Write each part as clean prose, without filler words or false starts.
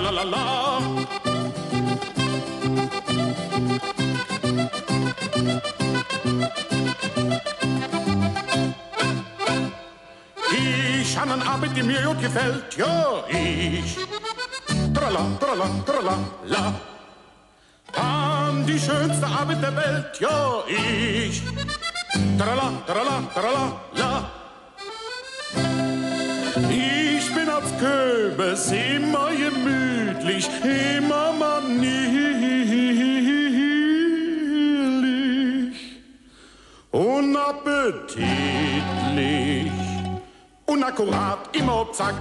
tralalala. Ich han an Arbeit, die mir gut gefällt, ja, ich. Trala, trala, trala, la. An die schönste Arbeit der Welt, ja, ich. Trala, trala, trala, la. Ich bin als Köbes immer gemütlich, immer manierlich, unappetitlich, unakkurat, immer auf Zack.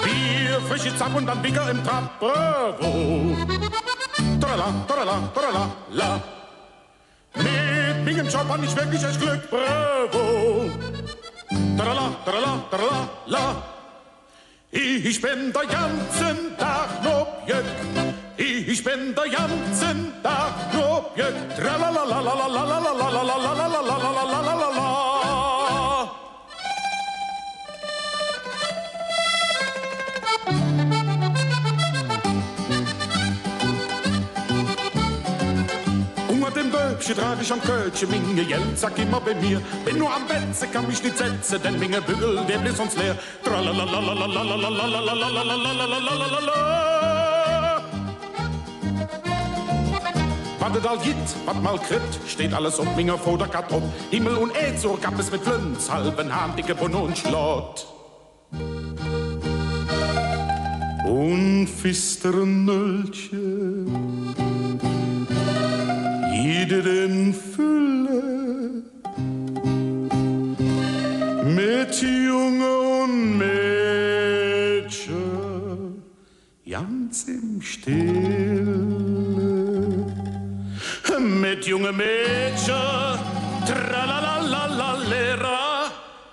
Bier, frische Zapp und dann Bigger im Trab, bravo. Trala, trala, trala, la. Mit mingem Job hab ich wirklich das Glück, bravo. Trala, trala, trala, la. Ich bin der ganzen Tag nur Björk. Ich bin der ganzen Tag nur Björk. Tralalalalalalalalalalalalalalalalalalala. Den Böbchen trag ich am Kölchen, Minge Jell, sag immer bei mir. Bin nur am Betze, kann mich nicht setzen, denn Minge Bügel, der bläst uns leer. Wartet all jit, wat mal kritt, steht alles auf Minge vor der Kartoff. Himmel und Erd, so gab es mit Flünz, halben Hahn, dicke Bonne und Schlott. Und fisteren Nöllchen, jede in Fülle, mit Junge und Mädchen, ganz im Stille. Mit junge Mädchen, tralalalalera,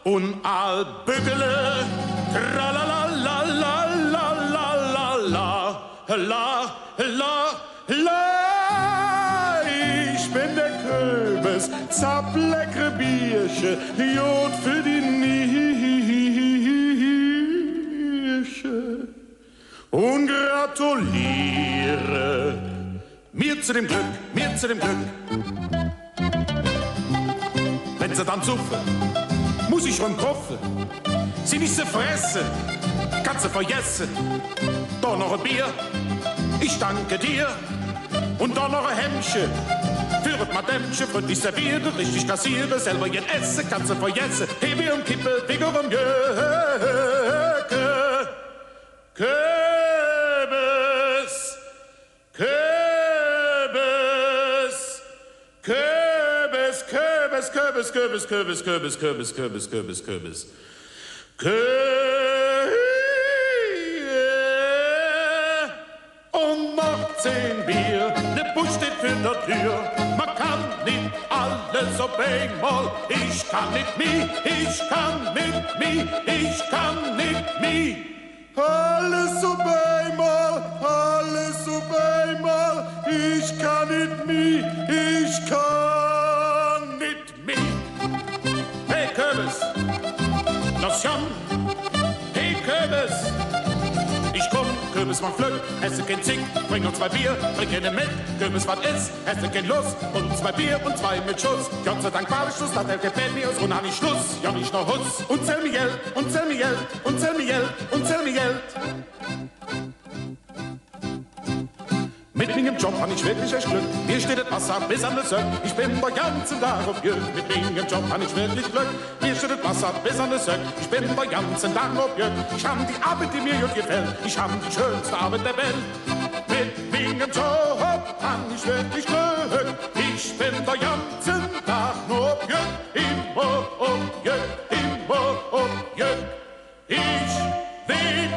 und Albügele, tralalalalalalalala, la, la, la. Zappleckere Biersche, Jod für die Niersche. Und gratuliere mir zu dem Glück, mir zu dem Glück. Wenn sie dann zupfen, muss ich schon koffen. Sie nicht so fressen, kannst du vergessen. Da noch ein Bier, ich danke dir. Und da noch ein Hemmchen. Führet Mademchen, freundlich serviere, richtig kassiere, selber jen esse, kannst du vergessen. Hebe und Kippe, Finger und Jöke. Köbes, Köbes, Köbes, Köbes, Köbes, Köbes, Köbes, Köbes, Köbes, Köbes, Köbes, Köbes. Und noch 10 Bier, ne Busch steht für der Tür. Man kann nicht alles auf einmal. Ich kann nicht mi, ich kann nicht mi, ich kann nicht mi. Alles auf einmal, alles auf einmal. Ich kann nicht mi, ich kann nicht mi. Hey Köbes, los Jan, hey Köbes. Ich komm, Köbes macht Glück, esse kein Zick, bring uns 2 Bier, trink eine mit, Köbes was ist, esse kein Lust, und 2 Bier und 2 mit Schuss. Gott sei Dank war ich Schluss, das gefällt mir, und dann ich Schluss, ja nicht noch Hutz. Und zähl mir Geld, und zähl mir Geld, und zähl mir Geld, und zähl mir Geld. Mit mingem Job hab ich wirklich echt Glück. Mir steht das Wasser bis an den Söck. Ich bin den ganzen Tag auf Jörg. Mit mingem Job hab ich wirklich Glück. Mir steht das Wasser bis an den Söck. Ich bin den ganzen Tag auf Jörg. Ich hab die Arbeit, die mir gut gefällt. Ich hab die schönste Arbeit der Welt. Mit mingem Job hab ich wirklich Glück. Ich bin den ganzen Tag nur auf Jörg. Immer auf Jörg, immer auf Jörg. Ich will